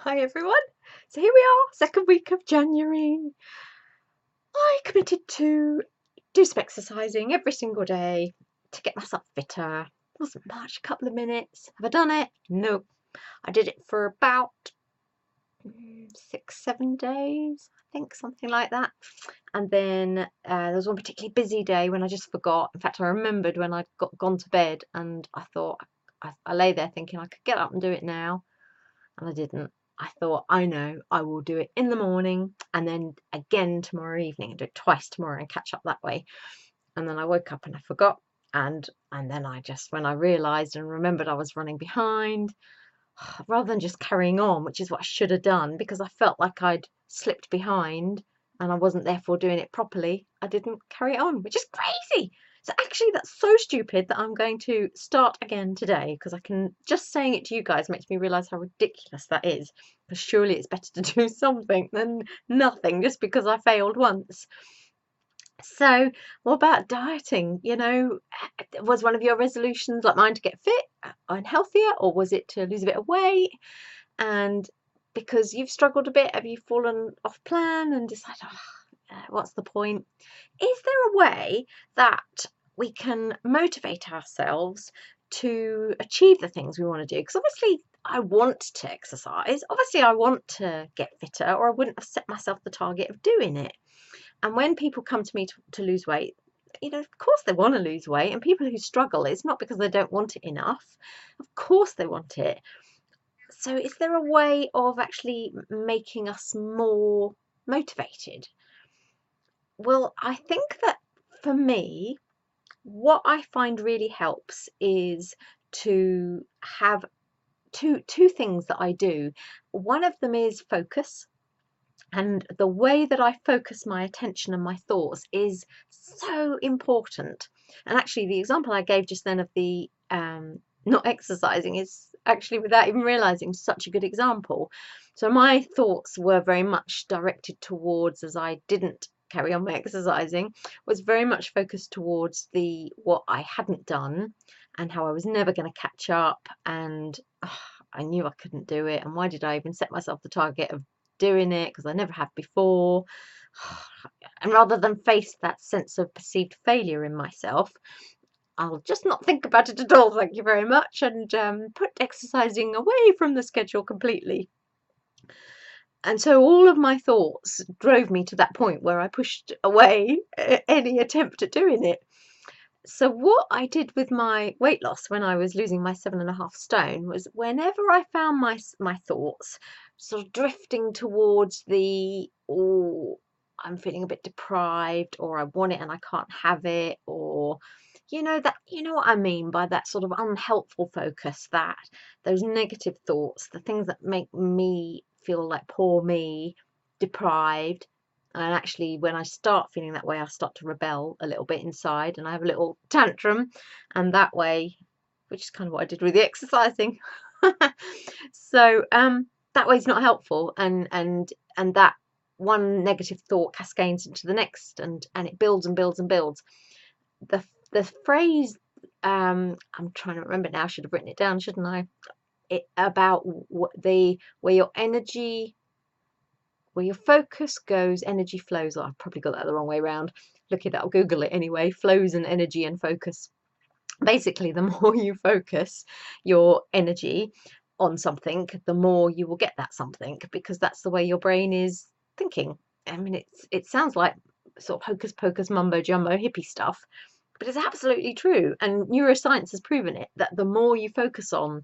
Hi everyone. So here we are, second week of January. I committed to do some exercising every single day to get myself fitter. Wasn't much, a couple of minutes. Have I done it? Nope. I did it for about 6, 7 days, I think, something like that. And then there was one particularly busy day when I just forgot. In fact, I remembered when I gone to bed, and I thought I lay there thinking I could get up and do it now. And I didn't. I thought, I know, I will do it in the morning and then again tomorrow evening, and do it twice tomorrow and catch up that way. And then I woke up and I forgot. And then when I realised and remembered I was running behind, rather than just carrying on, which is what I should have done, because I felt like I'd slipped behind and I wasn't therefore doing it properly, I didn't carry it on, which is crazy. So actually that's so stupid that I'm going to start again today, because I can, just saying it to you guys makes me realise how ridiculous that is, because surely it's better to do something than nothing just because I failed once. So what about dieting? Was one of your resolutions like mine to get fit and healthier, or was it to lose a bit of weight? And because you've struggled a bit, have you fallen off plan and decided, what's the point? Is there a way that we can motivate ourselves to achieve the things we want to do? Because obviously I want to exercise, obviously I want to get fitter, or I wouldn't have set myself the target of doing it. And when people come to me to lose weight, of course they want to lose weight. And people who struggle, it's not because they don't want it enough. Of course they want it. So is there a way of actually making us more motivated? Well, I think that for me, what I find really helps is to have two things that I do. One of them is focus. And the way that I focus my attention and my thoughts is so important. And actually, the example I gave just then of the not exercising is actually, without even realizing, such a good example. So my thoughts were very much directed towards, as I didn't carry on my exercising, was very much focused towards what I hadn't done and how I was never going to catch up, and I knew I couldn't do it, and why did I even set myself the target of doing it, because I never have before. And rather than face that sense of perceived failure in myself, I'll just not think about it at all, thank you very much, and put exercising away from the schedule completely. And so all of my thoughts drove me to that point where I pushed away any attempt at doing it. So what I did with my weight loss when I was losing my 7.5 stone was, whenever I found my thoughts sort of drifting towards oh, I'm feeling a bit deprived, or I want it and I can't have it, or you know what I mean by that sort of unhelpful focus, that those negative thoughts, the things that make me feel like poor me, deprived. And actually, when I start feeling that way, I start to rebel a little bit inside and I have a little tantrum. And that way, which is kind of what I did with the exercising. So that way is not helpful. And that one negative thought cascades into the next, and it builds and builds and builds. The phrase, I'm trying to remember now, I should have written it down, shouldn't I? About where your energy, where your focus goes, energy flows. Oh, I've probably got that the wrong way around. Look it up, Google it anyway. Flows and energy and focus. Basically, the more you focus your energy on something, the more you will get that something, because that's the way your brain is thinking. I mean, it sounds like sort of hocus pocus mumbo jumbo hippie stuff, but it's absolutely true. And neuroscience has proven it, that the more you focus on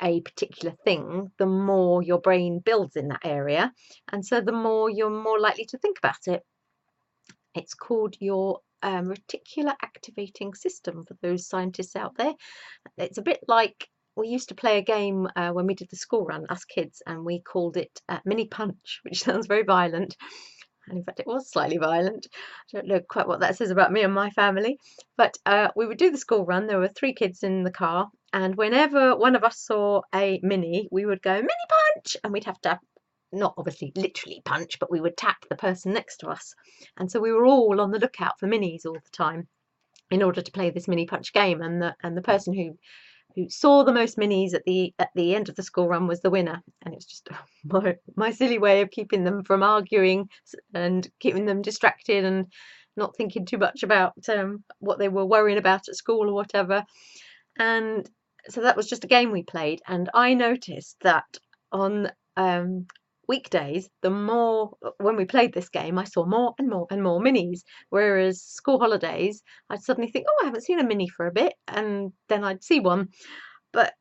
a particular thing, the more your brain builds in that area, and so the more you're more likely to think about it. It's called your reticular activating system, for those scientists out there. It's a bit like, we used to play a game when we did the school run, us kids, and we called it mini punch, which sounds very violent. And in fact, it was slightly violent. I don't know quite what that says about me and my family. But we would do the school run. There were 3 kids in the car. And whenever one of us saw a mini, we would go, mini punch! And we'd have to, not obviously literally punch, but we would tap the person next to us. And so we were all on the lookout for minis all the time in order to play this mini punch game. And the person who who saw the most minis at the end of the school run was the winner. And it's just my silly way of keeping them from arguing and keeping them distracted and not thinking too much about what they were worrying about at school or whatever. And so that was just a game we played, and I noticed that on weekdays, when we played this game, I saw more and more and more minis, whereas school holidays, I'd suddenly think, oh, I haven't seen a mini for a bit, and then I'd see one. But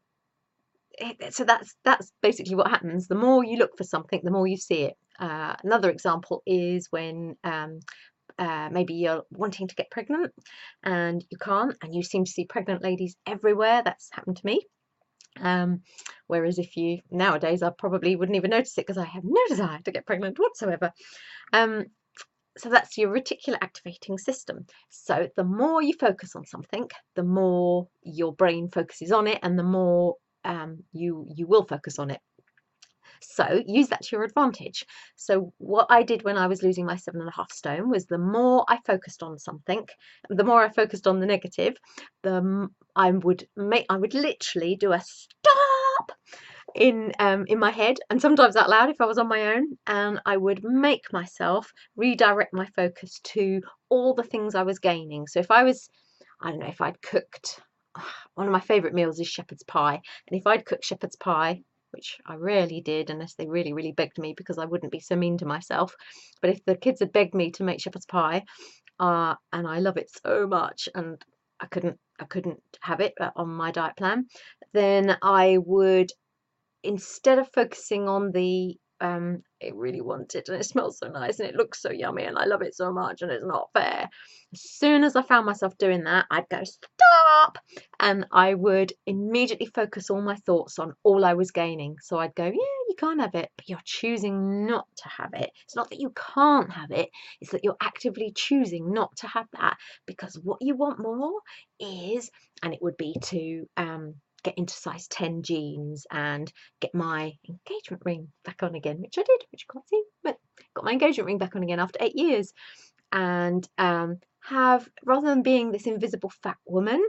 so that's basically what happens. The more you look for something, the more you see it. Another example is when maybe you're wanting to get pregnant and you can't, and you seem to see pregnant ladies everywhere. That's happened to me. Whereas if you nowadays, I probably wouldn't even notice it because I have no desire to get pregnant whatsoever. So that's your reticular activating system. So the more you focus on something, the more your brain focuses on it, and the more you will focus on it. So use that to your advantage. So what I did when I was losing my 7.5 stone was, the more I focused on something, the more I focused on the negative, I would literally do a stop in my head, and sometimes out loud if I was on my own, and I would make myself redirect my focus to all the things I was gaining. So if I don't know, if I'd cooked, one of my favourite meals is shepherd's pie, and if I'd cooked shepherd's pie, which I rarely did unless they really, really begged me, because I wouldn't be so mean to myself. But if the kids had begged me to make shepherd's pie, and I love it so much, and I couldn't have it on my diet plan, then I would, instead of focusing on the it really wanted and it smells so nice and it looks so yummy and I love it so much and it's not fair, as soon as I found myself doing that, I'd go stop, and I would immediately focus all my thoughts on all I was gaining. So I'd go, yeah, you can't have it, but you're choosing not to have it. It's not that you can't have it, it's that you're actively choosing not to have that, because what you want more is, and it would be to get into size 10 jeans and get my engagement ring back on again, which I did, which you can't see, but got my engagement ring back on again after 8 years. And have, rather than being this invisible fat woman,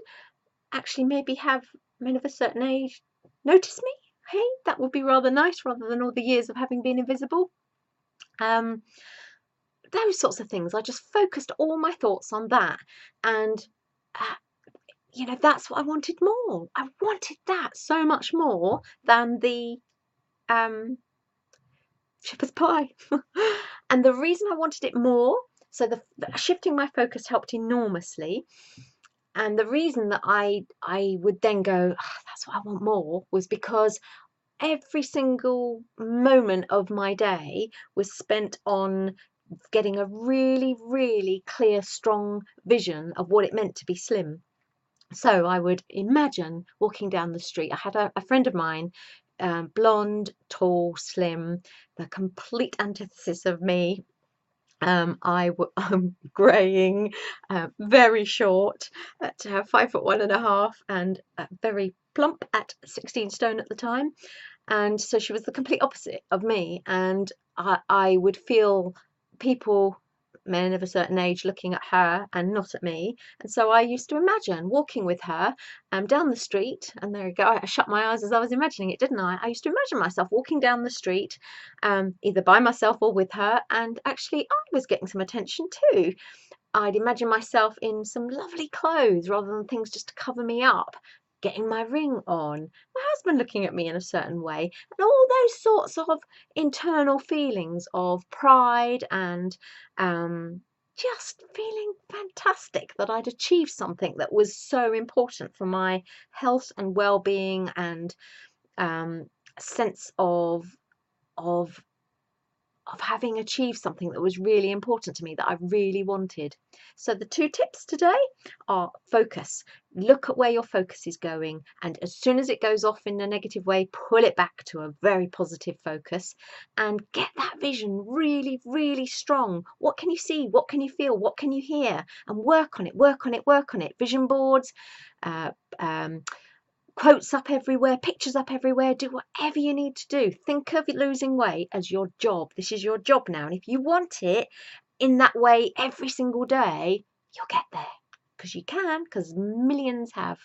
actually maybe have men of a certain age notice me. Hey, that would be rather nice, rather than all the years of having been invisible. Those sorts of things. I just focused all my thoughts on that, and that's what I wanted more. I wanted that so much more than the shepherd's pie. And the reason I wanted it more, so the shifting my focus helped enormously. And the reason that I would then go, oh, that's what I want more, was because every single moment of my day was spent on getting a really, really clear, strong vision of what it meant to be slim. So I would imagine walking down the street. I had a friend of mine, blonde, tall, slim, the complete antithesis of me. I'm greying, very short at 5'1.5", and very plump at 16 stone at the time. And so she was the complete opposite of me, and I would feel people, men of a certain age, looking at her and not at me. And so I used to imagine walking with her down the street, and there you go, I shut my eyes as I was imagining it, didn't I? I used to imagine myself walking down the street, either by myself or with her, and actually I was getting some attention too. I'd imagine myself in some lovely clothes rather than things just to cover me up, getting my ring on, my husband looking at me in a certain way, and all those sorts of internal feelings of pride and just feeling fantastic that I'd achieved something that was so important for my health and well-being, and sense of having achieved something that was really important to me, that I really wanted. So the 2 tips today are: focus. Look at where your focus is going, and as soon as it goes off in a negative way, pull it back to a very positive focus and get that vision really, really strong. What can you see? What can you feel? What can you hear? And work on it, work on it, work on it. Vision boards, quotes up everywhere, pictures up everywhere. Do whatever you need to do. Think of losing weight as your job. This is your job now, and if you want it in that way every single day, you'll get there, because you can, because millions have.